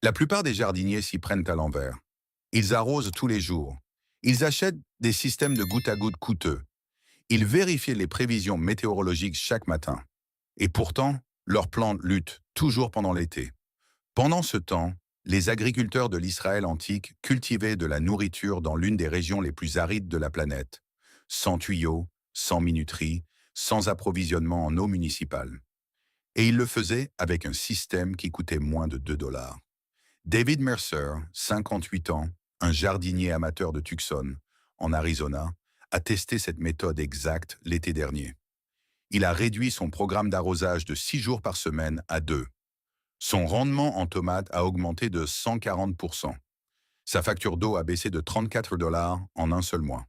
La plupart des jardiniers s'y prennent à l'envers. Ils arrosent tous les jours. Ils achètent des systèmes de goutte à goutte coûteux. Ils vérifient les prévisions météorologiques chaque matin. Et pourtant, leurs plantes luttent toujours pendant l'été. Pendant ce temps, les agriculteurs de l'Israël antique cultivaient de la nourriture dans l'une des régions les plus arides de la planète, sans tuyaux, sans minuterie, sans approvisionnement en eau municipale. Et ils le faisaient avec un système qui coûtait moins de 2 $. David Mercer, 58 ans, un jardinier amateur de Tucson, en Arizona, a testé cette méthode exacte l'été dernier. Il a réduit son programme d'arrosage de 6 jours par semaine à 2. Son rendement en tomates a augmenté de 140%. Sa facture d'eau a baissé de 34 $ en un seul mois.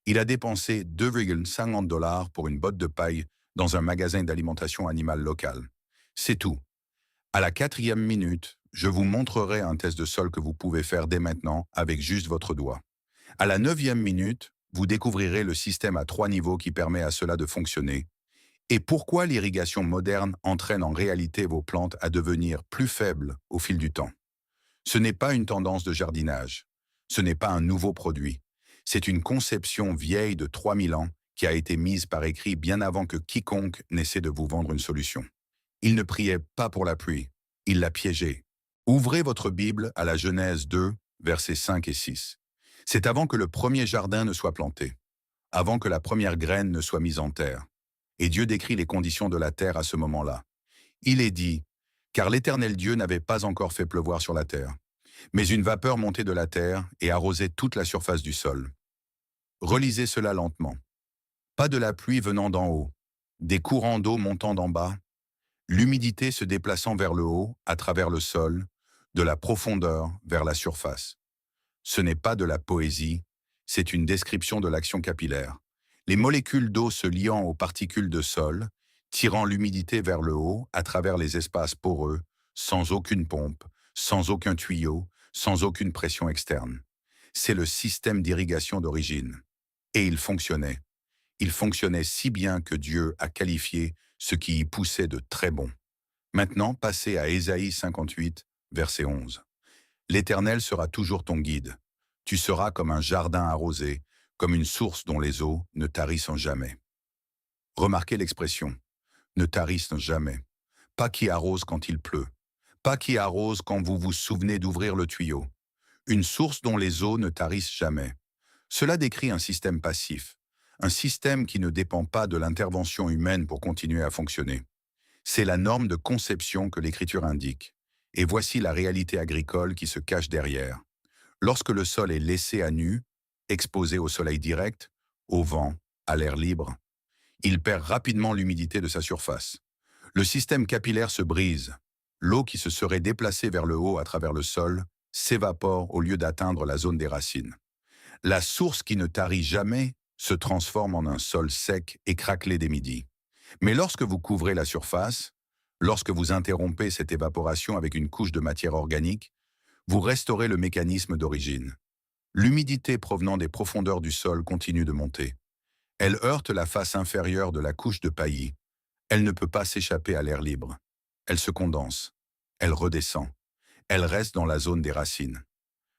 Il a dépensé 2,50 $ pour une botte de paille dans un magasin d'alimentation animale local. C'est tout. À la 4e minute, je vous montrerai un test de sol que vous pouvez faire dès maintenant avec juste votre doigt. À la 9e minute, vous découvrirez le système à 3 niveaux qui permet à cela de fonctionner et pourquoi l'irrigation moderne entraîne en réalité vos plantes à devenir plus faibles au fil du temps. Ce n'est pas une tendance de jardinage. Ce n'est pas un nouveau produit. C'est une conception vieille de 3000 ans qui a été mise par écrit bien avant que quiconque n'essaie de vous vendre une solution. Il ne priait pas pour la pluie. Il l'a piégée. Ouvrez votre Bible à la Genèse 2, versets 5 et 6. C'est avant que le premier jardin ne soit planté, avant que la première graine ne soit mise en terre. Et Dieu décrit les conditions de la terre à ce moment-là. Il est dit, car l'Éternel Dieu n'avait pas encore fait pleuvoir sur la terre, mais une vapeur montait de la terre et arrosait toute la surface du sol. Relisez cela lentement. Pas de la pluie venant d'en haut, des courants d'eau montant d'en bas, l'humidité se déplaçant vers le haut, à travers le sol, de la profondeur vers la surface. Ce n'est pas de la poésie, c'est une description de l'action capillaire. Les molécules d'eau se liant aux particules de sol, tirant l'humidité vers le haut à travers les espaces poreux, sans aucune pompe, sans aucun tuyau, sans aucune pression externe. C'est le système d'irrigation d'origine. Et il fonctionnait. Il fonctionnait si bien que Dieu a qualifié ce qui y poussait de très bon. Maintenant, passez à Ésaïe 58, verset 11. L'Éternel sera toujours ton guide. Tu seras comme un jardin arrosé, comme une source dont les eaux ne tarissent jamais. Remarquez l'expression « ne tarissent jamais ». Pas qui arrose quand il pleut. Pas qui arrose quand vous vous souvenez d'ouvrir le tuyau. Une source dont les eaux ne tarissent jamais. Cela décrit un système passif, un système qui ne dépend pas de l'intervention humaine pour continuer à fonctionner. C'est la norme de conception que l'Écriture indique. Et voici la réalité agricole qui se cache derrière. Lorsque le sol est laissé à nu, exposé au soleil direct, au vent, à l'air libre, il perd rapidement l'humidité de sa surface. Le système capillaire se brise. L'eau qui se serait déplacée vers le haut à travers le sol s'évapore au lieu d'atteindre la zone des racines. La source qui ne tarit jamais se transforme en un sol sec et craquelé des midis. Mais lorsque vous couvrez la surface, lorsque vous interrompez cette évaporation avec une couche de matière organique, vous restaurez le mécanisme d'origine. L'humidité provenant des profondeurs du sol continue de monter. Elle heurte la face inférieure de la couche de paillis. Elle ne peut pas s'échapper à l'air libre. Elle se condense. Elle redescend. Elle reste dans la zone des racines.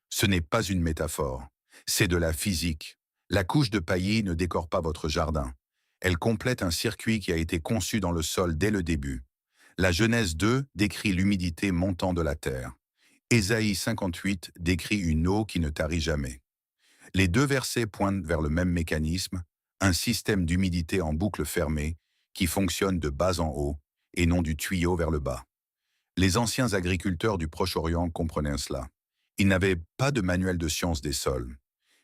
Ce n'est pas une métaphore. C'est de la physique. La couche de paillis ne décore pas votre jardin. Elle complète un circuit qui a été conçu dans le sol dès le début. La Genèse 2 décrit l'humidité montant de la terre. Ésaïe 58 décrit une eau qui ne tarit jamais. Les deux versets pointent vers le même mécanisme, un système d'humidité en boucle fermée qui fonctionne de bas en haut et non du tuyau vers le bas. Les anciens agriculteurs du Proche-Orient comprenaient cela. Ils n'avaient pas de manuel de science des sols,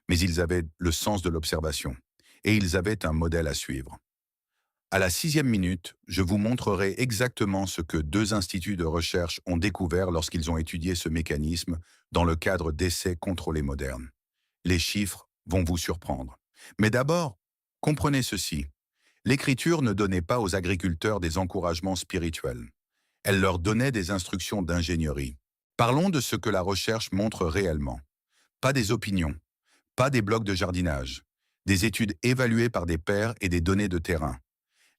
mais ils avaient le sens de l'observation, et ils avaient un modèle à suivre. À la 6e minute, je vous montrerai exactement ce que 2 instituts de recherche ont découvert lorsqu'ils ont étudié ce mécanisme dans le cadre d'essais contrôlés modernes. Les chiffres vont vous surprendre. Mais d'abord, comprenez ceci. L'Écriture ne donnait pas aux agriculteurs des encouragements spirituels. Elle leur donnait des instructions d'ingénierie. Parlons de ce que la recherche montre réellement. Pas des opinions, pas des blogs de jardinage, des études évaluées par des pairs et des données de terrain.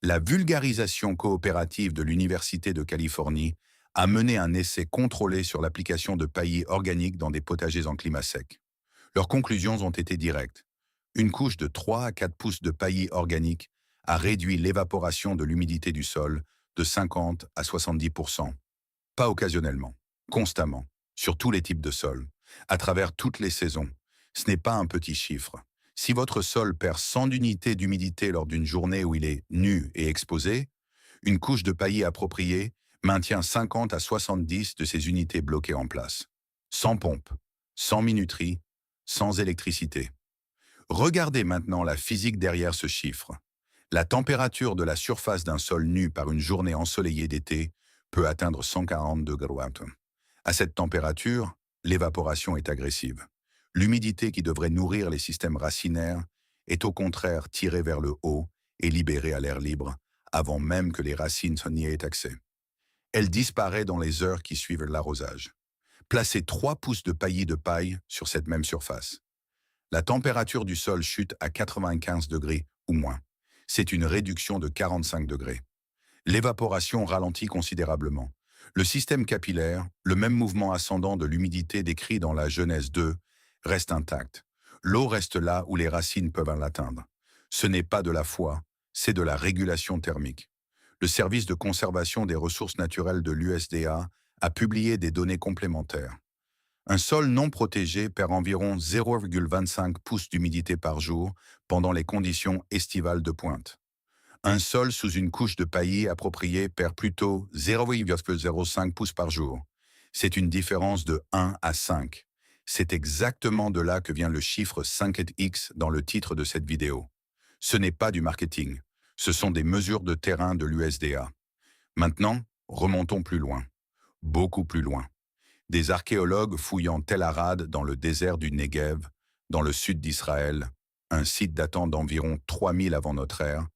La vulgarisation coopérative de l'Université de Californie a mené un essai contrôlé sur l'application de paillis organiques dans des potagers en climat sec. Leurs conclusions ont été directes. Une couche de 3 à 4 pouces de paillis organique a réduit l'évaporation de l'humidité du sol de 50 à 70%. Pas occasionnellement, constamment, sur tous les types de sols, à travers toutes les saisons. Ce n'est pas un petit chiffre. Si votre sol perd 100 unités d'humidité lors d'une journée où il est nu et exposé, une couche de paillis appropriée maintient 50 à 70 de ces unités bloquées en place. Sans pompe, sans minuterie, sans électricité. Regardez maintenant la physique derrière ce chiffre. La température de la surface d'un sol nu par une journée ensoleillée d'été peut atteindre 140 degrés. À cette température, l'évaporation est agressive. L'humidité qui devrait nourrir les systèmes racinaires est au contraire tirée vers le haut et libérée à l'air libre, avant même que les racines n'y aient accès. Elle disparaît dans les heures qui suivent l'arrosage. Placez 3 pouces de paillis de paille sur cette même surface. La température du sol chute à 95 degrés ou moins. C'est une réduction de 45 degrés. L'évaporation ralentit considérablement. Le système capillaire, le même mouvement ascendant de l'humidité décrit dans la Genèse 2, reste intact. L'eau reste là où les racines peuvent l'atteindre. Ce n'est pas de la foi, c'est de la régulation thermique. Le service de conservation des ressources naturelles de l'USDA a publié des données complémentaires. Un sol non protégé perd environ 0,25 pouces d'humidité par jour pendant les conditions estivales de pointe. Un sol sous une couche de paillis appropriée perd plutôt 0,05 pouces par jour. C'est une différence de 1 à 5. C'est exactement de là que vient le chiffre 5x dans le titre de cette vidéo. Ce n'est pas du marketing, ce sont des mesures de terrain de l'USDA. Maintenant, remontons plus loin, beaucoup plus loin. Des archéologues fouillant Tel Arad dans le désert du Negev, dans le sud d'Israël, un site datant d'environ 3000 avant notre ère,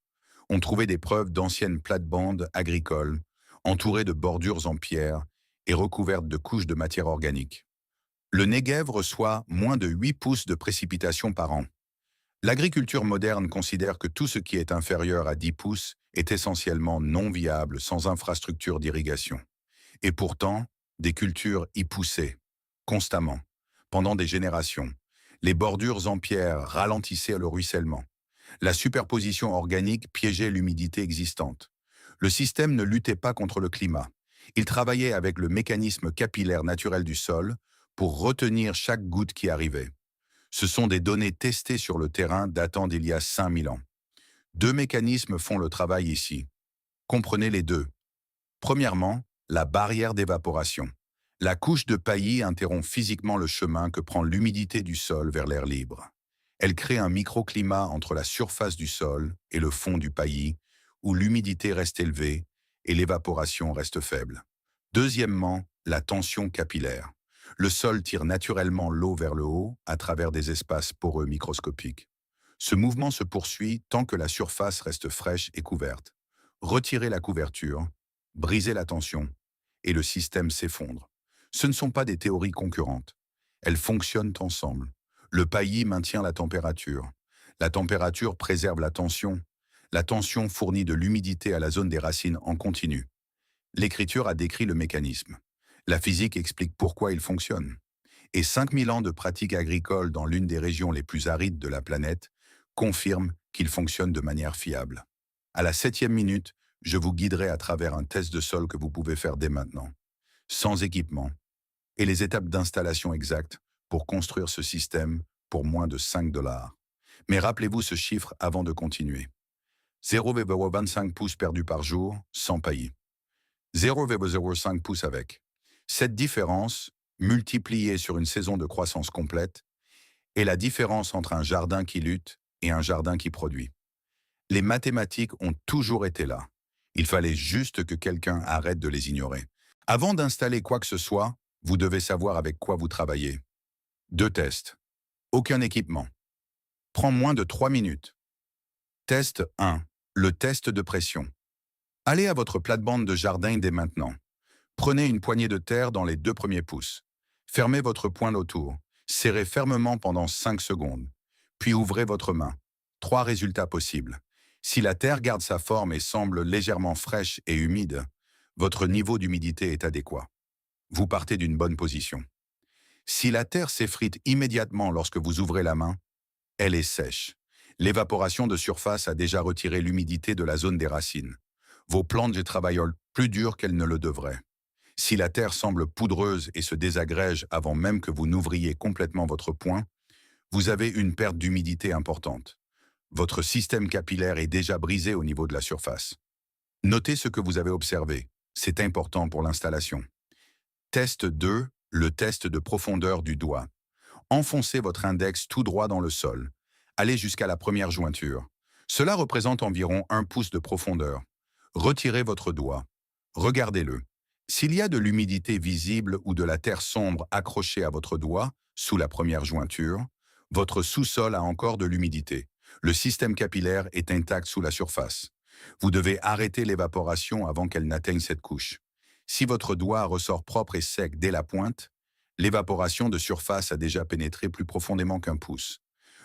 ont trouvé des preuves d'anciennes plates-bandes agricoles, entourées de bordures en pierre et recouvertes de couches de matière organique. Le Negev reçoit moins de 8 pouces de précipitations par an. L'agriculture moderne considère que tout ce qui est inférieur à 10 pouces est essentiellement non viable sans infrastructure d'irrigation. Et pourtant, des cultures y poussaient, constamment, pendant des générations. Les bordures en pierre ralentissaient le ruissellement. La superposition organique piégeait l'humidité existante. Le système ne luttait pas contre le climat. Il travaillait avec le mécanisme capillaire naturel du sol pour retenir chaque goutte qui arrivait. Ce sont des données testées sur le terrain datant d'il y a 5000 ans. Deux mécanismes font le travail ici. Comprenez les deux. Premièrement, la barrière d'évaporation. La couche de paillis interrompt physiquement le chemin que prend l'humidité du sol vers l'air libre. Elle crée un microclimat entre la surface du sol et le fond du paillis, où l'humidité reste élevée et l'évaporation reste faible. Deuxièmement, la tension capillaire. Le sol tire naturellement l'eau vers le haut à travers des espaces poreux microscopiques. Ce mouvement se poursuit tant que la surface reste fraîche et couverte. Retirez la couverture, brisez la tension, et le système s'effondre. Ce ne sont pas des théories concurrentes. Elles fonctionnent ensemble. Le paillis maintient la température. La température préserve la tension. La tension fournit de l'humidité à la zone des racines en continu. L'écriture a décrit le mécanisme. La physique explique pourquoi il fonctionne. Et 5000 ans de pratique agricole dans l'une des régions les plus arides de la planète confirment qu'il fonctionne de manière fiable. À la 7e minute, je vous guiderai à travers un test de sol que vous pouvez faire dès maintenant, sans équipement, et les étapes d'installation exactes pour construire ce système pour moins de 5 dollars. Mais rappelez-vous ce chiffre avant de continuer. 0,25 pouces perdus par jour sans paillis. 0,05 pouces avec. Cette différence, multipliée sur une saison de croissance complète, est la différence entre un jardin qui lutte et un jardin qui produit. Les mathématiques ont toujours été là. Il fallait juste que quelqu'un arrête de les ignorer. Avant d'installer quoi que ce soit, vous devez savoir avec quoi vous travaillez. 2 tests. Aucun équipement. Prend moins de 3 minutes. Test 1. Le test de pression. Allez à votre plate-bande de jardin dès maintenant. Prenez une poignée de terre dans les 2 premiers pouces. Fermez votre poing autour. Serrez fermement pendant 5 secondes. Puis ouvrez votre main. 3 résultats possibles. Si la terre garde sa forme et semble légèrement fraîche et humide, Votre niveau d'humidité est adéquat. Vous partez d'une bonne position. Si la terre s'effrite immédiatement lorsque vous ouvrez la main, elle est sèche. L'évaporation de surface a déjà retiré l'humidité de la zone des racines. Vos plantes travaillent plus dur qu'elles ne le devraient. Si la terre semble poudreuse et se désagrège avant même que vous n'ouvriez complètement votre poing, vous avez une perte d'humidité importante. Votre système capillaire est déjà brisé au niveau de la surface. Notez ce que vous avez observé. C'est important pour l'installation. Test 2, le test de profondeur du doigt. Enfoncez votre index tout droit dans le sol. Allez jusqu'à la première jointure. Cela représente environ 1 pouce de profondeur. Retirez votre doigt. Regardez-le. S'il y a de l'humidité visible ou de la terre sombre accrochée à votre doigt, sous la première jointure, votre sous-sol a encore de l'humidité. Le système capillaire est intact sous la surface. Vous devez arrêter l'évaporation avant qu'elle n'atteigne cette couche. Si votre doigt ressort propre et sec dès la pointe, l'évaporation de surface a déjà pénétré plus profondément qu'1 pouce.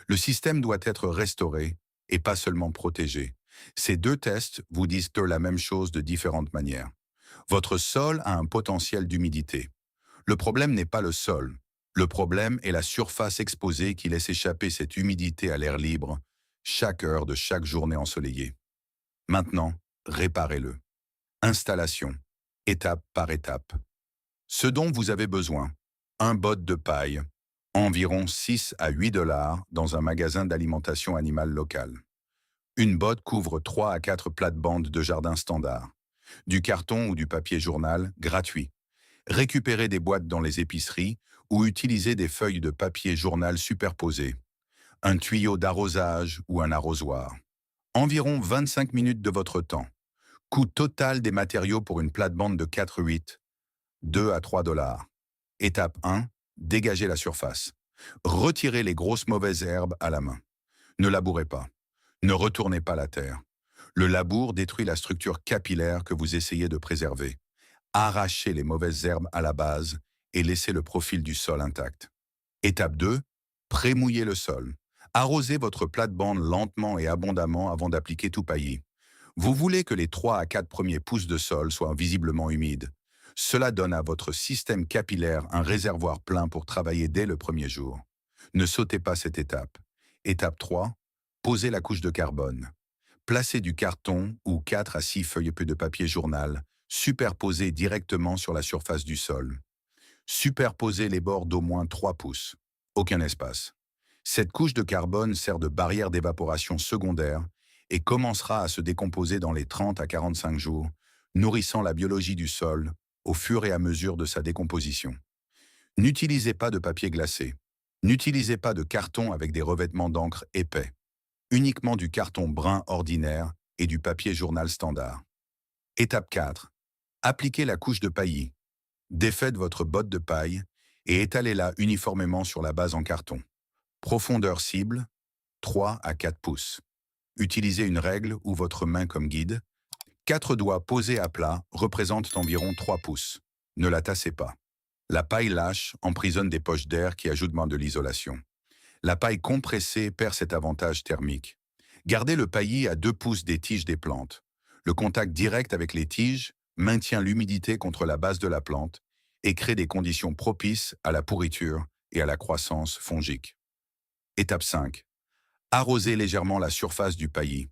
Le système doit être restauré et pas seulement protégé. Ces deux tests vous disent la même chose de différentes manières. Votre sol a un potentiel d'humidité. Le problème n'est pas le sol. Le problème est la surface exposée qui laisse échapper cette humidité à l'air libre chaque heure de chaque journée ensoleillée. Maintenant, réparez-le. Installation, étape par étape. Ce dont vous avez besoin, un botte de paille, environ 6 à 8 dollars dans un magasin d'alimentation animale locale. Une botte couvre 3 à 4 plates-bandes de jardin standard. Du carton ou du papier journal, gratuit. Récupérez des boîtes dans les épiceries ou utilisez des feuilles de papier journal superposées. Un tuyau d'arrosage ou un arrosoir. Environ 25 minutes de votre temps. Coût total des matériaux pour une plate-bande de 4-8, 2 à 3 dollars. Étape 1, dégagez la surface. Retirez les grosses mauvaises herbes à la main. Ne labourez pas. Ne retournez pas la terre. Le labour détruit la structure capillaire que vous essayez de préserver. Arrachez les mauvaises herbes à la base et laissez le profil du sol intact. Étape 2, prémouillez le sol. Arrosez votre plate-bande lentement et abondamment avant d'appliquer tout paillis. Vous voulez que les 3 à 4 premiers pouces de sol soient visiblement humides. Cela donne à votre système capillaire un réservoir plein pour travailler dès le premier jour. Ne sautez pas cette étape. Étape 3, posez la couche de carbone. Placez du carton ou 4 à 6 feuilles de papier journal superposées directement sur la surface du sol. Superposez les bords d'au moins 3 pouces. Aucun espace. Cette couche de carbone sert de barrière d'évaporation secondaire et commencera à se décomposer dans les 30 à 45 jours, nourrissant la biologie du sol au fur et à mesure de sa décomposition. N'utilisez pas de papier glacé. N'utilisez pas de carton avec des revêtements d'encre épais. Uniquement du carton brun ordinaire et du papier journal standard. Étape 4. Appliquez la couche de paillis. Défaites votre botte de paille et étalez-la uniformément sur la base en carton. Profondeur cible, 3 à 4 pouces. Utilisez une règle ou votre main comme guide. 4 doigts posés à plat représentent environ 3 pouces. Ne la tassez pas. La paille lâche emprisonne des poches d'air qui ajoutent moins de l'isolation. La paille compressée perd cet avantage thermique. Gardez le paillis à 2 pouces des tiges des plantes. Le contact direct avec les tiges maintient l'humidité contre la base de la plante et crée des conditions propices à la pourriture et à la croissance fongique. Étape 5. Arrosez légèrement la surface du paillis.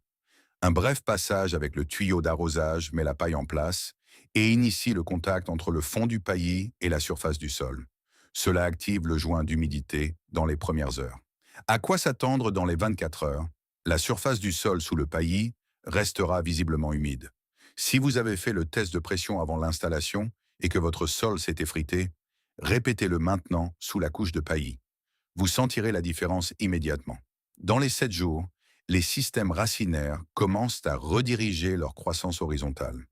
Un bref passage avec le tuyau d'arrosage met la paille en place et initie le contact entre le fond du paillis et la surface du sol. Cela active le joint d'humidité dans les premières heures. À quoi s'attendre dans les 24 heures? La surface du sol sous le paillis restera visiblement humide. Si vous avez fait le test de pression avant l'installation et que votre sol s'est effrité, répétez-le maintenant sous la couche de paillis. Vous sentirez la différence immédiatement. Dans les 7 jours, les systèmes racinaires commencent à rediriger leur croissance horizontale.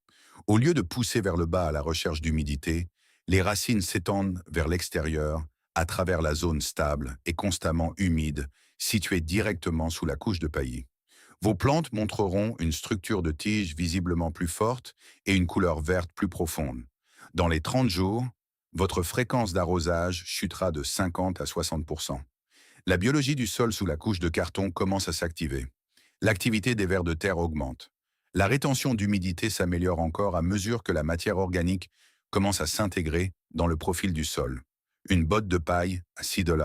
Au lieu de pousser vers le bas à la recherche d'humidité, les racines s'étendent vers l'extérieur à travers la zone stable et constamment humide située directement sous la couche de paillis. Vos plantes montreront une structure de tige visiblement plus forte et une couleur verte plus profonde. Dans les 30 jours, votre fréquence d'arrosage chutera de 50 à 60%. La biologie du sol sous la couche de carton commence à s'activer. L'activité des vers de terre augmente. La rétention d'humidité s'améliore encore à mesure que la matière organique commence à s'intégrer dans le profil du sol. Une botte de paille à 6 $.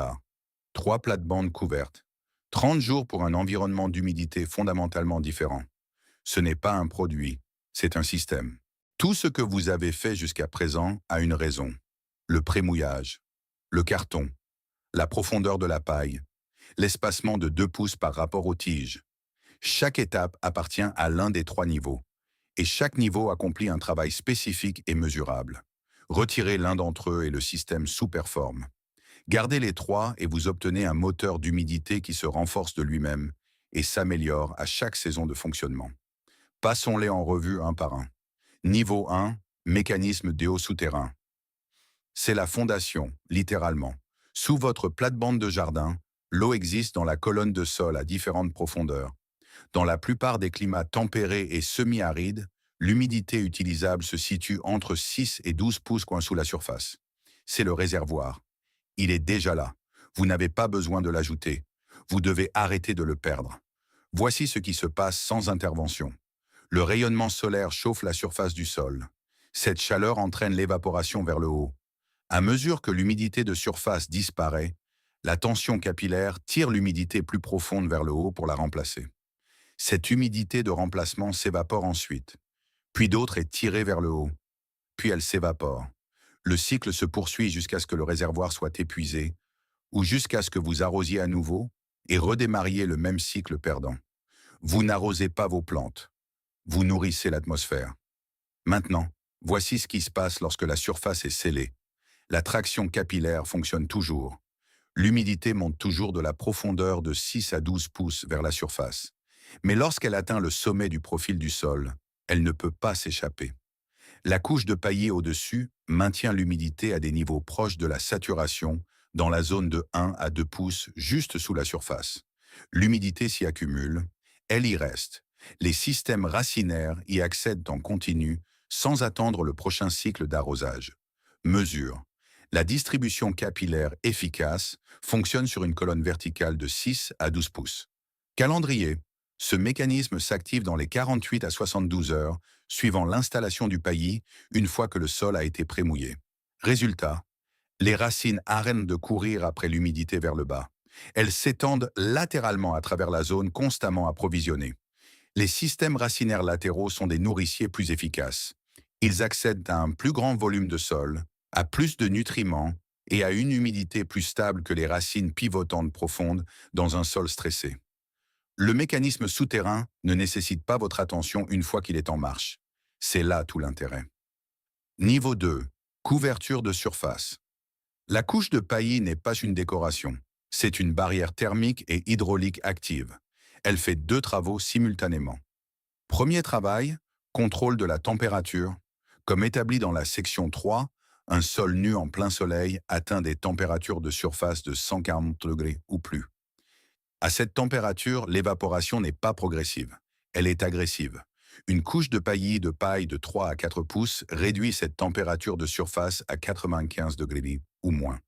3 plates-bandes couvertes. 30 jours pour un environnement d'humidité fondamentalement différent. Ce n'est pas un produit, c'est un système. Tout ce que vous avez fait jusqu'à présent a une raison. Le prémouillage, le carton, la profondeur de la paille, l'espacement de 2 pouces par rapport aux tiges. Chaque étape appartient à l'un des 3 niveaux, et chaque niveau accomplit un travail spécifique et mesurable. Retirez l'un d'entre eux et le système sous-performe. Gardez les 3 et vous obtenez un moteur d'humidité qui se renforce de lui-même et s'améliore à chaque saison de fonctionnement. Passons-les en revue un par un. Niveau 1, mécanisme déo souterrain. C'est la fondation, littéralement. Sous votre plate-bande de jardin, l'eau existe dans la colonne de sol à différentes profondeurs. Dans la plupart des climats tempérés et semi-arides, l'humidité utilisable se situe entre 6 et 12 pouces coins sous la surface. C'est le réservoir. Il est déjà là. Vous n'avez pas besoin de l'ajouter. Vous devez arrêter de le perdre. Voici ce qui se passe sans intervention. Le rayonnement solaire chauffe la surface du sol. Cette chaleur entraîne l'évaporation vers le haut. À mesure que l'humidité de surface disparaît, la tension capillaire tire l'humidité plus profonde vers le haut pour la remplacer. Cette humidité de remplacement s'évapore ensuite, puis d'autre est tirée vers le haut, puis elle s'évapore. Le cycle se poursuit jusqu'à ce que le réservoir soit épuisé, ou jusqu'à ce que vous arrosiez à nouveau et redémarriez le même cycle perdant. Vous n'arrosez pas vos plantes, vous nourrissez l'atmosphère. Maintenant, voici ce qui se passe lorsque la surface est scellée. La traction capillaire fonctionne toujours. L'humidité monte toujours de la profondeur de 6 à 12 pouces vers la surface. Mais lorsqu'elle atteint le sommet du profil du sol, elle ne peut pas s'échapper. La couche de paillis au-dessus maintient l'humidité à des niveaux proches de la saturation dans la zone de 1 à 2 pouces juste sous la surface. L'humidité s'y accumule, elle y reste. Les systèmes racinaires y accèdent en continu sans attendre le prochain cycle d'arrosage. Mesure. La distribution capillaire efficace fonctionne sur une colonne verticale de 6 à 12 pouces. Calendrier. Ce mécanisme s'active dans les 48 à 72 heures, suivant l'installation du paillis, une fois que le sol a été prémouillé. Résultat, les racines arrêtent de courir après l'humidité vers le bas. Elles s'étendent latéralement à travers la zone constamment approvisionnée. Les systèmes racinaires latéraux sont des nourriciers plus efficaces. Ils accèdent à un plus grand volume de sol, à plus de nutriments et à une humidité plus stable que les racines pivotantes profondes dans un sol stressé. Le mécanisme souterrain ne nécessite pas votre attention une fois qu'il est en marche. C'est là tout l'intérêt. Niveau 2. Couverture de surface. La couche de paillis n'est pas une décoration. C'est une barrière thermique et hydraulique active. Elle fait 2 travaux simultanément. Premier travail, contrôle de la température. Comme établi dans la section 3, un sol nu en plein soleil atteint des températures de surface de 140 degrés ou plus. À cette température, l'évaporation n'est pas progressive, elle est agressive. Une couche de paillis de paille de 3 à 4 pouces réduit cette température de surface à 95 degrés ou moins,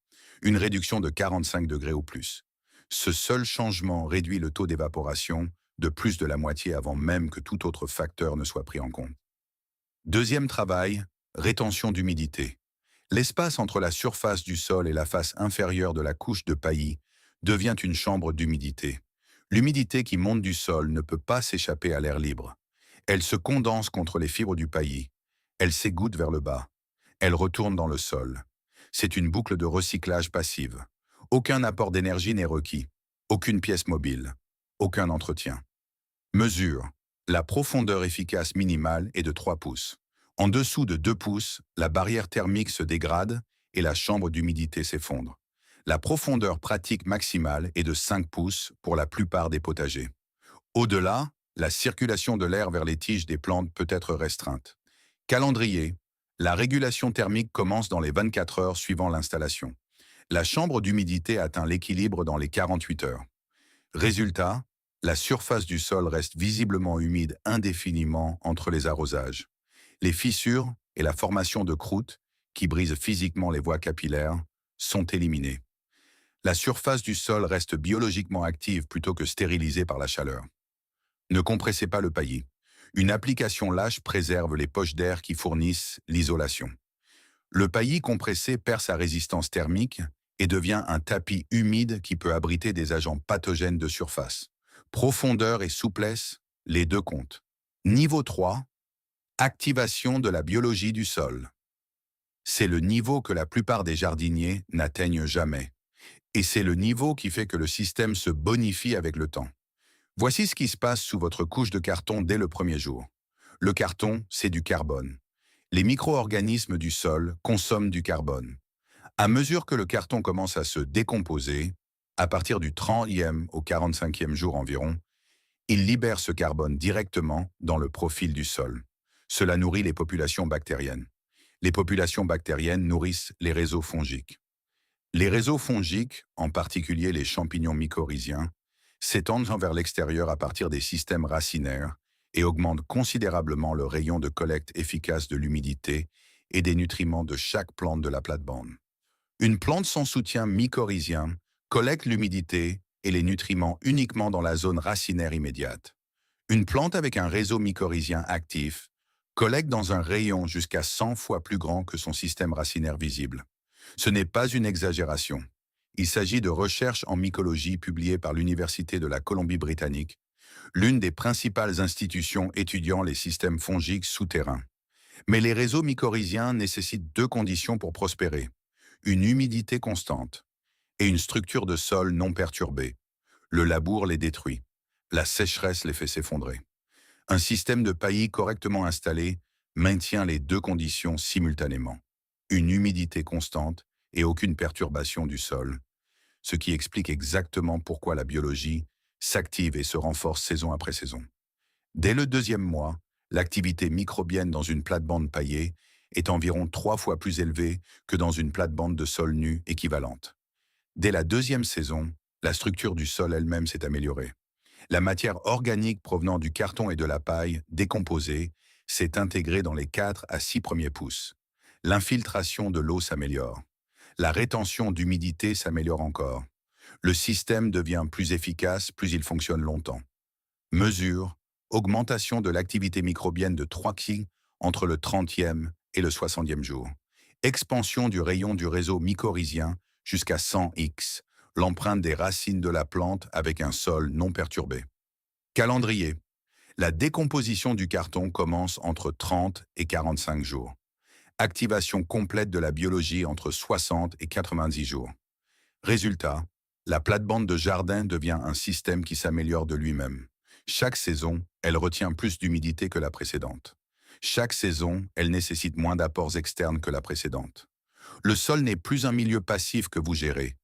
une réduction de 45 degrés ou plus. Ce seul changement réduit le taux d'évaporation de plus de la moitié avant même que tout autre facteur ne soit pris en compte. Deuxième travail, rétention d'humidité. L'espace entre la surface du sol et la face inférieure de la couche de paillis devient une chambre d'humidité. L'humidité qui monte du sol ne peut pas s'échapper à l'air libre. Elle se condense contre les fibres du paillis. Elle s'égoutte vers le bas. Elle retourne dans le sol. C'est une boucle de recyclage passive. Aucun apport d'énergie n'est requis. Aucune pièce mobile. Aucun entretien. Mesure. La profondeur efficace minimale est de 3 pouces. En dessous de 2 pouces, la barrière thermique se dégrade et la chambre d'humidité s'effondre. La profondeur pratique maximale est de 5 pouces pour la plupart des potagers. Au-delà, la circulation de l'air vers les tiges des plantes peut être restreinte. Calendrier. La régulation thermique commence dans les 24 heures suivant l'installation. La chambre d'humidité atteint l'équilibre dans les 48 heures. Résultat, la surface du sol reste visiblement humide indéfiniment entre les arrosages. Les fissures et la formation de croûtes, qui brisent physiquement les voies capillaires, sont éliminées. La surface du sol reste biologiquement active plutôt que stérilisée par la chaleur. Ne compressez pas le paillis. Une application lâche préserve les poches d'air qui fournissent l'isolation. Le paillis compressé perd sa résistance thermique et devient un tapis humide qui peut abriter des agents pathogènes de surface. Profondeur et souplesse, les deux comptent. Niveau 3, activation de la biologie du sol. C'est le niveau que la plupart des jardiniers n'atteignent jamais. Et c'est le niveau qui fait que le système se bonifie avec le temps. Voici ce qui se passe sous votre couche de carton dès le premier jour. Le carton, c'est du carbone. Les micro-organismes du sol consomment du carbone. À mesure que le carton commence à se décomposer, à partir du 30e au 45e jour environ, il libère ce carbone directement dans le profil du sol. Cela nourrit les populations bactériennes. Les populations bactériennes nourrissent les réseaux fongiques. Les réseaux fongiques, en particulier les champignons mycorhiziens, s'étendent vers l'extérieur à partir des systèmes racinaires et augmentent considérablement le rayon de collecte efficace de l'humidité et des nutriments de chaque plante de la plate-bande. Une plante sans soutien mycorhizien collecte l'humidité et les nutriments uniquement dans la zone racinaire immédiate. Une plante avec un réseau mycorhizien actif collecte dans un rayon jusqu'à 100 fois plus grand que son système racinaire visible. Ce n'est pas une exagération. Il s'agit de recherches en mycologie publiées par l'Université de la Colombie-Britannique, l'une des principales institutions étudiant les systèmes fongiques souterrains. Mais les réseaux mycorhiziens nécessitent deux conditions pour prospérer: une humidité constante et une structure de sol non perturbée. Le labour les détruit. La sécheresse les fait s'effondrer. Un système de paillis correctement installé maintient les deux conditions simultanément: une humidité constante et aucune perturbation du sol, ce qui explique exactement pourquoi la biologie s'active et se renforce saison après saison. Dès le deuxième mois, l'activité microbienne dans une plate-bande paillée est environ 3 fois plus élevée que dans une plate-bande de sol nu équivalente. Dès la deuxième saison, la structure du sol elle-même s'est améliorée. La matière organique provenant du carton et de la paille, décomposée, s'est intégrée dans les 4 à 6 premiers pouces. L'infiltration de l'eau s'améliore. La rétention d'humidité s'améliore encore. Le système devient plus efficace, plus il fonctionne longtemps. Mesure, augmentation de l'activité microbienne de 3 kg entre le 30e et le 60e jour. Expansion du rayon du réseau mycorhizien jusqu'à 100x, l'empreinte des racines de la plante avec un sol non perturbé. Calendrier. La décomposition du carton commence entre 30 et 45 jours. Activation complète de la biologie entre 60 et 90 jours. Résultat, la plate-bande de jardin devient un système qui s'améliore de lui-même. Chaque saison, elle retient plus d'humidité que la précédente. Chaque saison, elle nécessite moins d'apports externes que la précédente. Le sol n'est plus un milieu passif que vous gérez.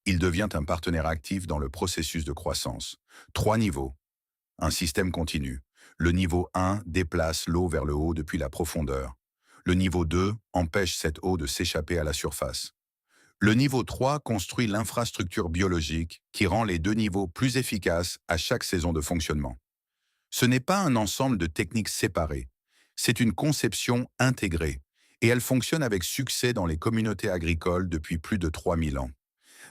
Il devient un partenaire actif dans le processus de croissance. 3 niveaux. Un système continu. Le niveau 1 déplace l'eau vers le haut depuis la profondeur. Le niveau 2 empêche cette eau de s'échapper à la surface. Le niveau 3 construit l'infrastructure biologique qui rend les deux niveaux plus efficaces à chaque saison de fonctionnement. Ce n'est pas un ensemble de techniques séparées, c'est une conception intégrée, et elle fonctionne avec succès dans les communautés agricoles depuis plus de 3000 ans,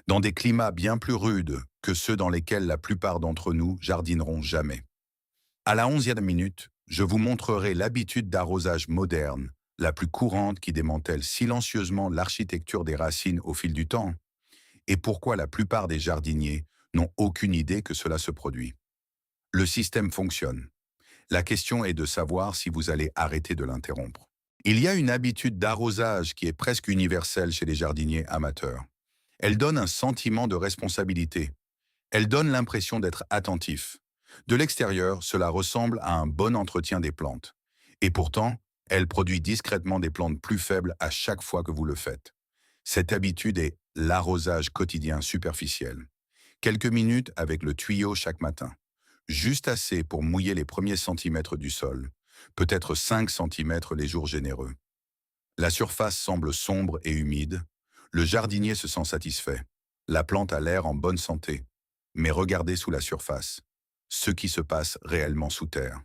dans des climats bien plus rudes que ceux dans lesquels la plupart d'entre nous jardineront jamais. À la 11e minute, je vous montrerai l'habitude d'arrosage moderne, la plus courante qui démantèle silencieusement l'architecture des racines au fil du temps, et pourquoi la plupart des jardiniers n'ont aucune idée que cela se produit. Le système fonctionne. La question est de savoir si vous allez arrêter de l'interrompre. Il y a une habitude d'arrosage qui est presque universelle chez les jardiniers amateurs. Elle donne un sentiment de responsabilité. Elle donne l'impression d'être attentif. De l'extérieur, cela ressemble à un bon entretien des plantes. Et pourtant, elle produit discrètement des plantes plus faibles à chaque fois que vous le faites. Cette habitude est l'arrosage quotidien superficiel. Quelques minutes avec le tuyau chaque matin. Juste assez pour mouiller les premiers centimètres du sol, peut-être 5 centimètres les jours généreux. La surface semble sombre et humide. Le jardinier se sent satisfait. La plante a l'air en bonne santé. Mais regardez sous la surface, ce qui se passe réellement sous terre.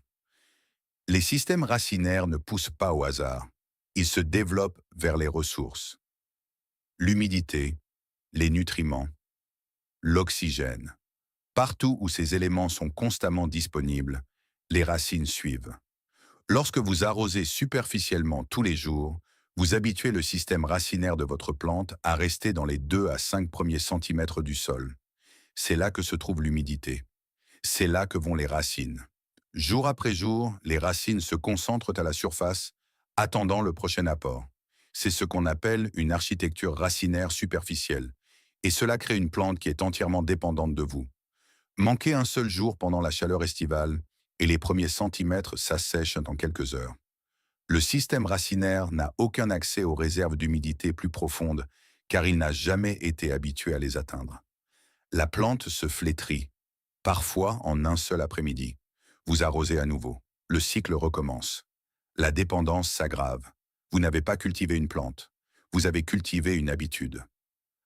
Les systèmes racinaires ne poussent pas au hasard. Ils se développent vers les ressources. L'humidité, les nutriments, l'oxygène. Partout où ces éléments sont constamment disponibles, les racines suivent. Lorsque vous arrosez superficiellement tous les jours, vous habituez le système racinaire de votre plante à rester dans les 2 à 5 premiers centimètres du sol. C'est là que se trouve l'humidité. C'est là que vont les racines. Jour après jour, les racines se concentrent à la surface, attendant le prochain apport. C'est ce qu'on appelle une architecture racinaire superficielle. Et cela crée une plante qui est entièrement dépendante de vous. Manquez un seul jour pendant la chaleur estivale, et les premiers centimètres s'assèchent en quelques heures. Le système racinaire n'a aucun accès aux réserves d'humidité plus profondes, car il n'a jamais été habitué à les atteindre. La plante se flétrit, parfois en un seul après-midi. Vous arrosez à nouveau. Le cycle recommence. La dépendance s'aggrave. Vous n'avez pas cultivé une plante. Vous avez cultivé une habitude.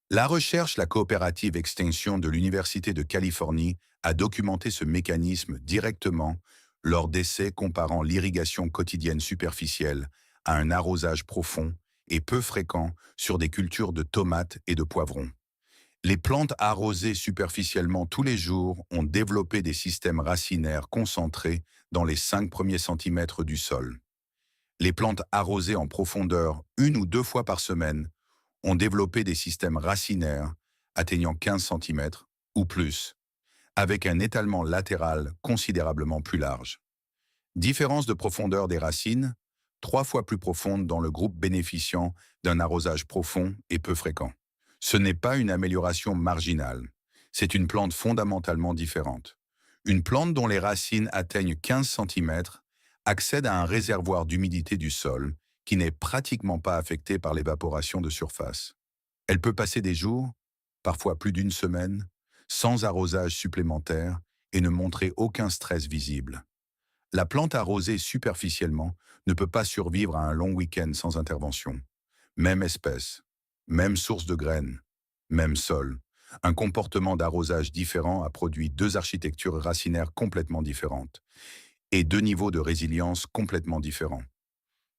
La recherche, la coopérative Extension de l'Université de Californie a documenté ce mécanisme directement lors d'essais comparant l'irrigation quotidienne superficielle à un arrosage profond et peu fréquent sur des cultures de tomates et de poivrons. Les plantes arrosées superficiellement tous les jours ont développé des systèmes racinaires concentrés dans les 5 premiers centimètres du sol. Les plantes arrosées en profondeur 1 ou 2 fois par semaine ont développé des systèmes racinaires atteignant 15 centimètres ou plus, avec un étalement latéral considérablement plus large. Différence de profondeur des racines, 3 fois plus profonde dans le groupe bénéficiant d'un arrosage profond et peu fréquent. Ce n'est pas une amélioration marginale, c'est une plante fondamentalement différente. Une plante dont les racines atteignent 15 centimètres accède à un réservoir d'humidité du sol qui n'est pratiquement pas affecté par l'évaporation de surface. Elle peut passer des jours, parfois plus d'une semaine, sans arrosage supplémentaire et ne montrer aucun stress visible. La plante arrosée superficiellement ne peut pas survivre à un long week-end sans intervention. Même espèce, même source de graines, même sol. Un comportement d'arrosage différent a produit 2 architectures racinaires complètement différentes et 2 niveaux de résilience complètement différents.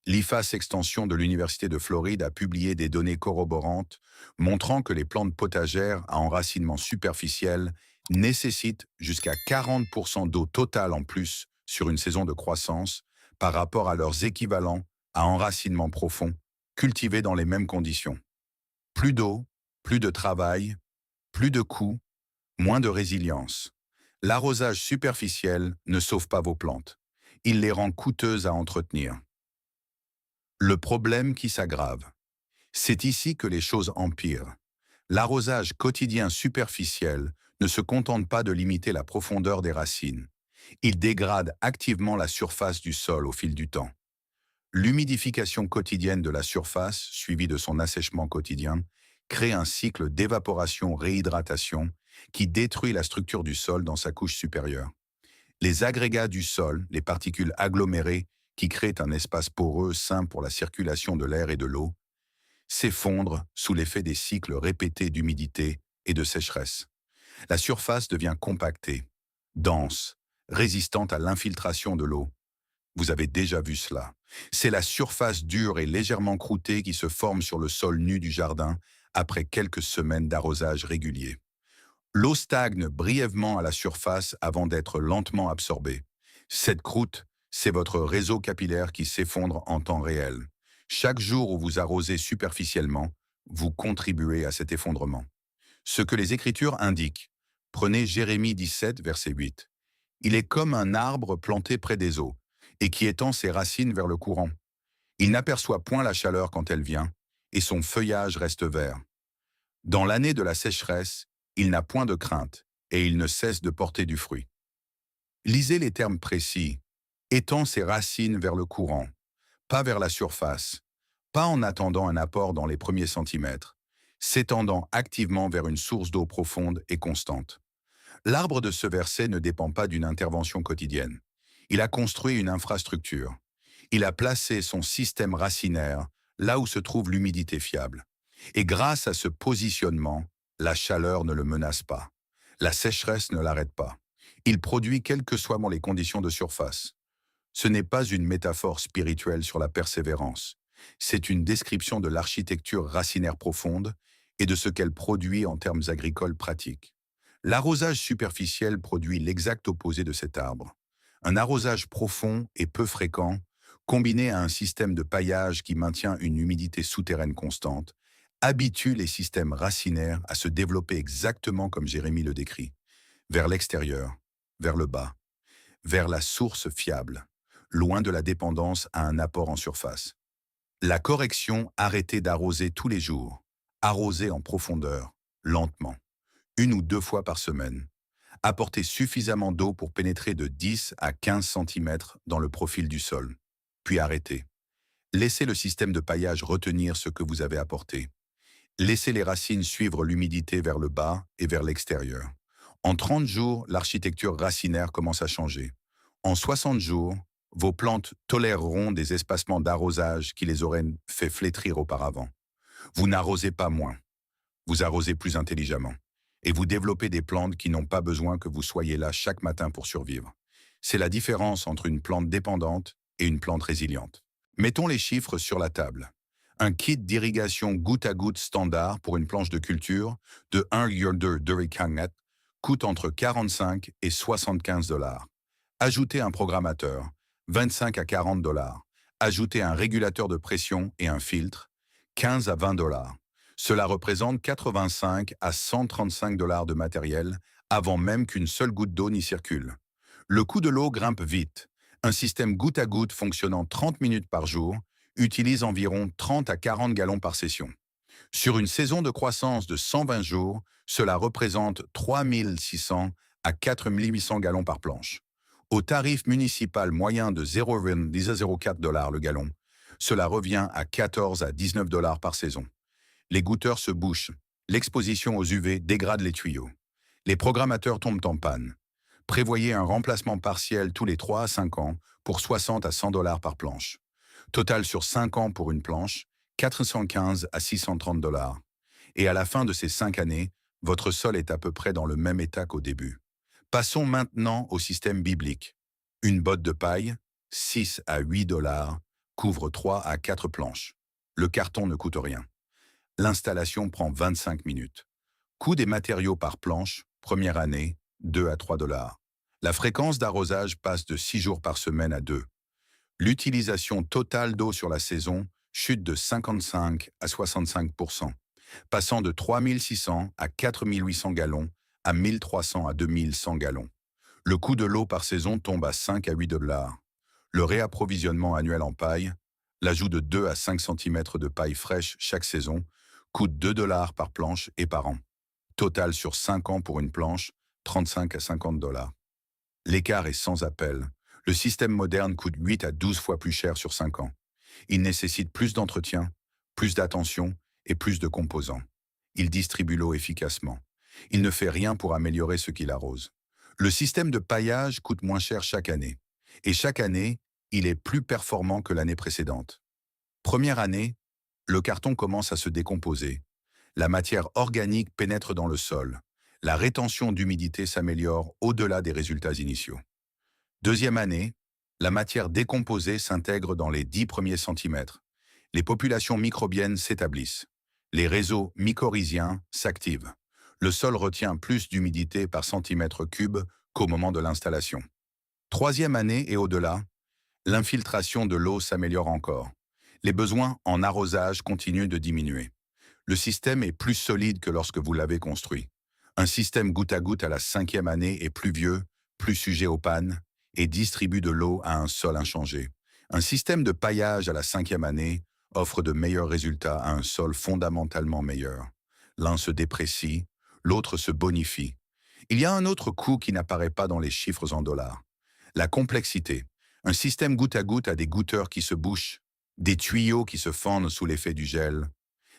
L'IFAS Extension de l'Université de Floride a publié des données corroborantes montrant que les plantes potagères à enracinement superficiel nécessitent jusqu'à 40% d'eau totale en plus sur une saison de croissance par rapport à leurs équivalents à enracinement profond cultivés dans les mêmes conditions. Plus d'eau, plus de travail, plus de coûts, moins de résilience. L'arrosage superficiel ne sauve pas vos plantes. Il les rend coûteuses à entretenir. Le problème qui s'aggrave. C'est ici que les choses empirent. L'arrosage quotidien superficiel ne se contente pas de limiter la profondeur des racines. Il dégrade activement la surface du sol au fil du temps. L'humidification quotidienne de la surface, suivie de son assèchement quotidien, crée un cycle d'évaporation-réhydratation qui détruit la structure du sol dans sa couche supérieure. Les agrégats du sol, les particules agglomérées qui créent un espace poreux sain pour la circulation de l'air et de l'eau, s'effondrent sous l'effet des cycles répétés d'humidité et de sécheresse. La surface devient compactée, dense, résistante à l'infiltration de l'eau. Vous avez déjà vu cela. C'est la surface dure et légèrement croûtée qui se forme sur le sol nu du jardin après quelques semaines d'arrosage régulier. L'eau stagne brièvement à la surface avant d'être lentement absorbée. Cette croûte, c'est votre réseau capillaire qui s'effondre en temps réel. Chaque jour où vous arrosez superficiellement, vous contribuez à cet effondrement. Ce que les Écritures indiquent. Prenez Jérémie 17, verset 8. Il est comme un arbre planté près des eaux, et qui étend ses racines vers le courant. Il n'aperçoit point la chaleur quand elle vient, et son feuillage reste vert. Dans l'année de la sécheresse, il n'a point de crainte, et il ne cesse de porter du fruit. Lisez les termes précis. Étend ses racines vers le courant, pas vers la surface, pas en attendant un apport dans les premiers centimètres, s'étendant activement vers une source d'eau profonde et constante. L'arbre de ce verset ne dépend pas d'une intervention quotidienne. Il a construit une infrastructure. Il a placé son système racinaire là où se trouve l'humidité fiable. Et grâce à ce positionnement, la chaleur ne le menace pas. La sécheresse ne l'arrête pas. Il produit quelles que soient les conditions de surface. Ce n'est pas une métaphore spirituelle sur la persévérance. C'est une description de l'architecture racinaire profonde et de ce qu'elle produit en termes agricoles pratiques. L'arrosage superficiel produit l'exact opposé de cet arbre. Un arrosage profond et peu fréquent combiné à un système de paillage qui maintient une humidité souterraine constante, habitue les systèmes racinaires à se développer exactement comme Jérémie le décrit, vers l'extérieur, vers le bas, vers la source fiable, loin de la dépendance à un apport en surface. La correction, arrêtez d'arroser tous les jours, arroser en profondeur, lentement, une ou deux fois par semaine. Apportez suffisamment d'eau pour pénétrer de 10 à 15 centimètres dans le profil du sol. Puis arrêtez. Laissez le système de paillage retenir ce que vous avez apporté. Laissez les racines suivre l'humidité vers le bas et vers l'extérieur. En 30 jours, l'architecture racinaire commence à changer. En 60 jours, vos plantes toléreront des espacements d'arrosage qui les auraient fait flétrir auparavant. Vous n'arrosez pas moins, vous arrosez plus intelligemment. Et vous développez des plantes qui n'ont pas besoin que vous soyez là chaque matin pour survivre. C'est la différence entre une plante dépendante et une plante résiliente. Mettons les chiffres sur la table. Un kit d'irrigation goutte à goutte standard pour une planche de culture de 1 yarder d'Hurricane coûte entre 45 et 75 $. Ajoutez un programmateur, 25 à 40 $. Ajoutez un régulateur de pression et un filtre, 15 à 20 $. Cela représente 85 à 135 $ de matériel avant même qu'une seule goutte d'eau n'y circule. Le coût de l'eau grimpe vite. Un système goutte à goutte fonctionnant 30 minutes par jour utilise environ 30 à 40 gallons par session. Sur une saison de croissance de 120 jours, cela représente 3 600 à 4 800 gallons par planche. Au tarif municipal moyen de 0,04 $ le gallon, cela revient à 14 à 19 $ par saison. Les goutteurs se bouchent. L'exposition aux UV dégrade les tuyaux. Les programmateurs tombent en panne. Prévoyez un remplacement partiel tous les 3 à 5 ans pour 60 à 100 $ par planche. Total sur 5 ans pour une planche, 415 à 630 $. Et à la fin de ces 5 années, votre sol est à peu près dans le même état qu'au début. Passons maintenant au système biblique. Une botte de paille, 6 à 8 $, couvre 3 à 4 planches. Le carton ne coûte rien. L'installation prend 25 minutes. Coût des matériaux par planche, première année, 2 à 3 $. La fréquence d'arrosage passe de 6 jours par semaine à 2. L'utilisation totale d'eau sur la saison chute de 55 à 65%, passant de 3 600 à 4 800 gallons à 1 300 à 2 100 gallons. Le coût de l'eau par saison tombe à 5 à 8 $. Le réapprovisionnement annuel en paille, l'ajout de 2 à 5 cm de paille fraîche chaque saison, coûte 2 $ par planche et par an. Total sur 5 ans pour une planche, 35 à 50 $. L'écart est sans appel. Le système moderne coûte 8 à 12 fois plus cher sur 5 ans. Il nécessite plus d'entretien, plus d'attention et plus de composants. Il distribue l'eau efficacement. Il ne fait rien pour améliorer ce qu'il arrose. Le système de paillage coûte moins cher chaque année. Et chaque année, il est plus performant que l'année précédente. Première année, le carton commence à se décomposer. La matière organique pénètre dans le sol. La rétention d'humidité s'améliore au-delà des résultats initiaux. Deuxième année, la matière décomposée s'intègre dans les 10 premiers centimètres. Les populations microbiennes s'établissent. Les réseaux mycorhiziens s'activent. Le sol retient plus d'humidité par centimètre cube qu'au moment de l'installation. Troisième année et au-delà, l'infiltration de l'eau s'améliore encore. Les besoins en arrosage continuent de diminuer. Le système est plus solide que lorsque vous l'avez construit. Un système goutte à goutte à la 5e année est plus vieux, plus sujet aux pannes, et distribue de l'eau à un sol inchangé. Un système de paillage à la 5e année offre de meilleurs résultats à un sol fondamentalement meilleur. L'un se déprécie, l'autre se bonifie. Il y a un autre coût qui n'apparaît pas dans les chiffres en dollars. La complexité. Un système goutte à goutte a des goutteurs qui se bouchent, des tuyaux qui se fendent sous l'effet du gel,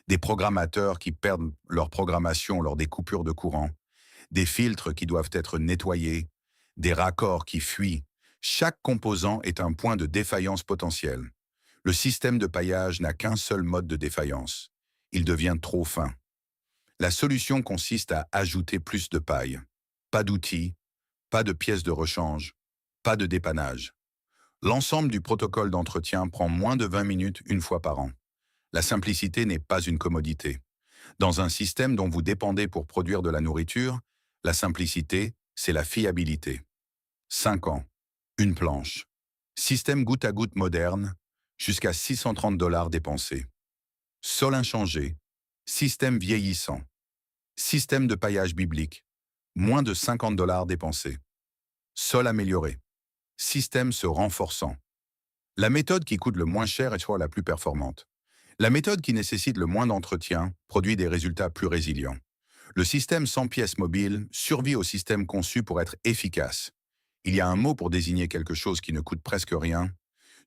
des programmateurs qui perdent leur programmation lors des coupures de courant, des filtres qui doivent être nettoyés, des raccords qui fuient. Chaque composant est un point de défaillance potentiel. Le système de paillage n'a qu'un seul mode de défaillance. Il devient trop fin. La solution consiste à ajouter plus de paille. Pas d'outils, pas de pièces de rechange, pas de dépannage. L'ensemble du protocole d'entretien prend moins de 20 minutes une fois par an. La simplicité n'est pas une commodité. Dans un système dont vous dépendez pour produire de la nourriture, la simplicité, c'est la fiabilité. 5 ans. Une planche. Système goutte à goutte moderne, jusqu'à 630 $ dépensés. Sol inchangé, système vieillissant, système de paillage biblique, moins de 50 $ dépensés. Sol amélioré, système se renforçant. La méthode qui coûte le moins cher est soit la plus performante. La méthode qui nécessite le moins d'entretien produit des résultats plus résilients. Le système sans pièces mobiles survit au système conçu pour être efficace. Il y a un mot pour désigner quelque chose qui ne coûte presque rien,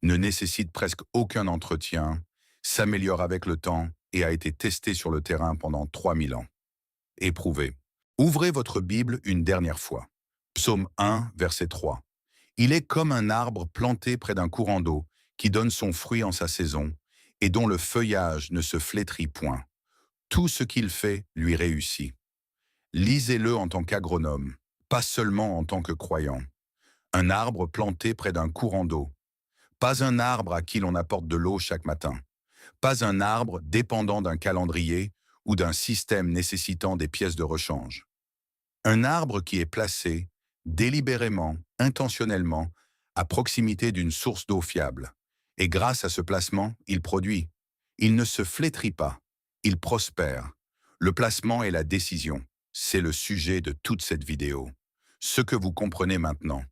ne nécessite presque aucun entretien, s'améliore avec le temps et a été testé sur le terrain pendant 3000 ans. Éprouvé. Ouvrez votre Bible une dernière fois. Psaume 1, verset 3. Il est comme un arbre planté près d'un courant d'eau qui donne son fruit en sa saison et dont le feuillage ne se flétrit point. Tout ce qu'il fait lui réussit. Lisez-le en tant qu'agronome, pas seulement en tant que croyant. Un arbre planté près d'un courant d'eau. Pas un arbre à qui l'on apporte de l'eau chaque matin. Pas un arbre dépendant d'un calendrier ou d'un système nécessitant des pièces de rechange. Un arbre qui est placé, délibérément, intentionnellement, à proximité d'une source d'eau fiable. Et grâce à ce placement, il produit. Il ne se flétrit pas, il prospère. Le placement est la décision. C'est le sujet de toute cette vidéo. Ce que vous comprenez maintenant.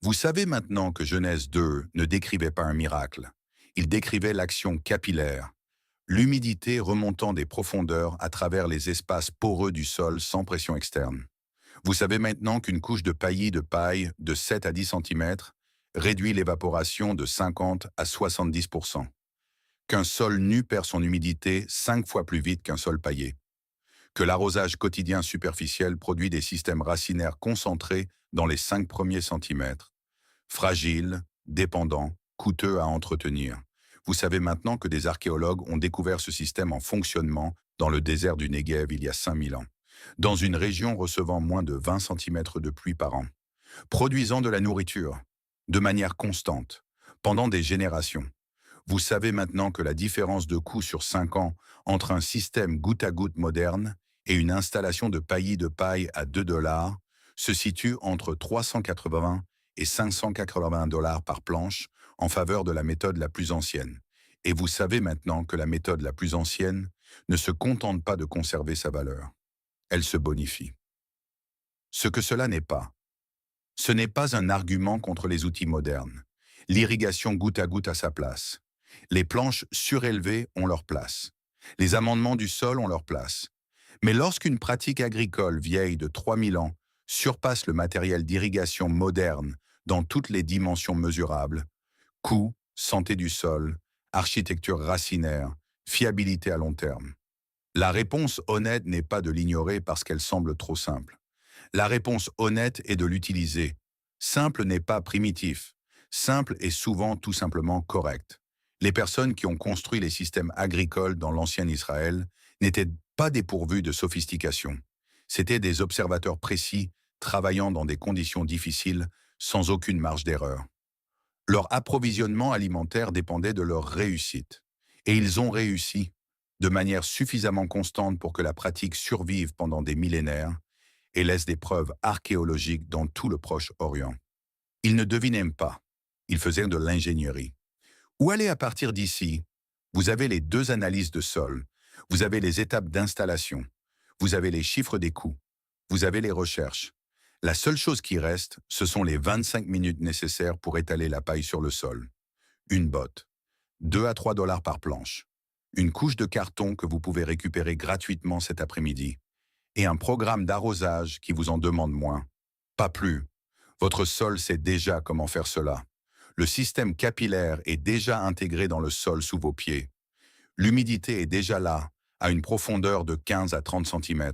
Vous savez maintenant que Genèse 2 ne décrivait pas un miracle. Il décrivait l'action capillaire, l'humidité remontant des profondeurs à travers les espaces poreux du sol sans pression externe. Vous savez maintenant qu'une couche de paillis de paille de 7 à 10 cm réduit l'évaporation de 50 à 70%. Qu'un sol nu perd son humidité 5 fois plus vite qu'un sol paillé. Que l'arrosage quotidien superficiel produit des systèmes racinaires concentrés dans les 5 premiers centimètres. Fragiles, dépendants, coûteux à entretenir. Vous savez maintenant que des archéologues ont découvert ce système en fonctionnement dans le désert du Negev il y a 5000 ans, dans une région recevant moins de 20 cm de pluie par an, produisant de la nourriture, de manière constante, pendant des générations. Vous savez maintenant que la différence de coût sur 5 ans entre un système goutte à goutte moderne et une installation de paillis de paille à 2 $ se situe entre 380 et 580 $ par planche en faveur de la méthode la plus ancienne. Et vous savez maintenant que la méthode la plus ancienne ne se contente pas de conserver sa valeur. Elle se bonifie. Ce que cela n'est pas. Ce n'est pas un argument contre les outils modernes. L'irrigation goutte à goutte a sa place. Les planches surélevées ont leur place. Les amendements du sol ont leur place. Mais lorsqu'une pratique agricole vieille de 3000 ans surpasse le matériel d'irrigation moderne dans toutes les dimensions mesurables, coût, santé du sol, architecture racinaire, fiabilité à long terme. La réponse honnête n'est pas de l'ignorer parce qu'elle semble trop simple. La réponse honnête est de l'utiliser. Simple n'est pas primitif. Simple est souvent tout simplement correct. Les personnes qui ont construit les systèmes agricoles dans l'ancien Israël n'étaient pas dépourvues de sophistication. C'étaient des observateurs précis, travaillant dans des conditions difficiles, sans aucune marge d'erreur. Leur approvisionnement alimentaire dépendait de leur réussite. Et ils ont réussi, de manière suffisamment constante pour que la pratique survive pendant des millénaires et laisse des preuves archéologiques dans tout le Proche-Orient. Ils ne devinaient pas, ils faisaient de l'ingénierie. Où aller à partir d'ici? Vous avez les 2 analyses de sol, vous avez les étapes d'installation, vous avez les chiffres des coûts, vous avez les recherches. La seule chose qui reste, ce sont les 25 minutes nécessaires pour étaler la paille sur le sol. Une botte, 2 à 3 $ par planche, une couche de carton que vous pouvez récupérer gratuitement cet après-midi, et un programme d'arrosage qui vous en demande moins. Pas plus. Votre sol sait déjà comment faire cela. Le système capillaire est déjà intégré dans le sol sous vos pieds. L'humidité est déjà là, à une profondeur de 15 à 30 cm.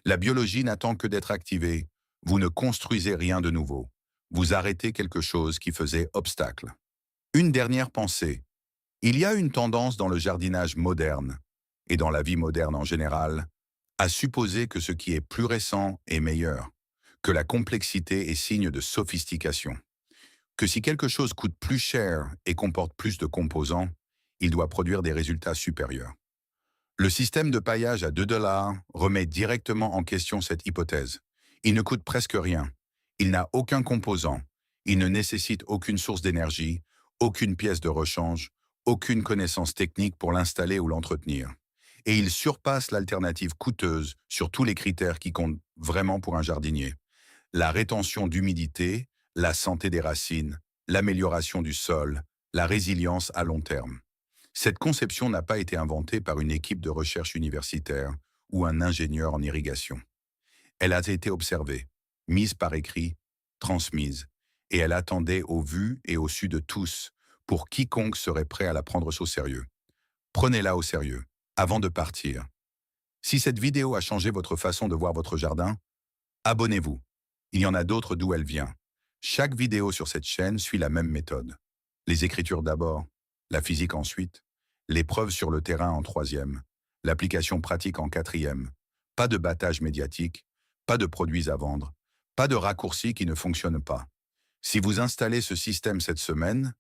La biologie n'attend que d'être activée. Vous ne construisez rien de nouveau. Vous arrêtez quelque chose qui faisait obstacle. Une dernière pensée. Il y a une tendance dans le jardinage moderne, et dans la vie moderne en général, à supposer que ce qui est plus récent est meilleur, que la complexité est signe de sophistication, que si quelque chose coûte plus cher et comporte plus de composants, il doit produire des résultats supérieurs. Le système de paillage à 2 $ remet directement en question cette hypothèse. Il ne coûte presque rien. Il n'a aucun composant. Il ne nécessite aucune source d'énergie, Aucune pièce de rechange, aucune connaissance technique pour l'installer ou l'entretenir. Et il surpasse l'alternative coûteuse sur tous les critères qui comptent vraiment pour un jardinier. La rétention d'humidité, la santé des racines, l'amélioration du sol, la résilience à long terme. Cette conception n'a pas été inventée par une équipe de recherche universitaire ou un ingénieur en irrigation. Elle a été observée, mise par écrit, transmise, et elle attendait au vu et au su de tous, pour quiconque serait prêt à la prendre au sérieux. Prenez-la au sérieux, avant de partir. Si cette vidéo a changé votre façon de voir votre jardin, abonnez-vous. Il y en a d'autres d'où elle vient. Chaque vidéo sur cette chaîne suit la même méthode. Les écritures d'abord, la physique ensuite, l'épreuve sur le terrain en troisième, l'application pratique en quatrième. Pas de battage médiatique, pas de produits à vendre, pas de raccourcis qui ne fonctionnent pas. Si vous installez ce système cette semaine,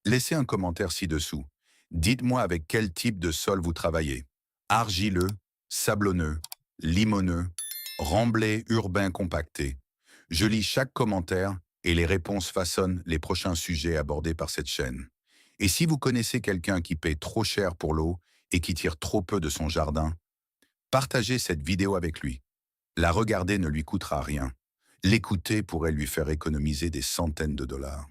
laissez un commentaire ci-dessous. Dites-moi avec quel type de sol vous travaillez. Argileux, sablonneux, limoneux, remblai urbain compacté. Je lis chaque commentaire et les réponses façonnent les prochains sujets abordés par cette chaîne. Et si vous connaissez quelqu'un qui paie trop cher pour l'eau et qui tire trop peu de son jardin, partagez cette vidéo avec lui. La regarder ne lui coûtera rien. L'écouter pourrait lui faire économiser des centaines de dollars.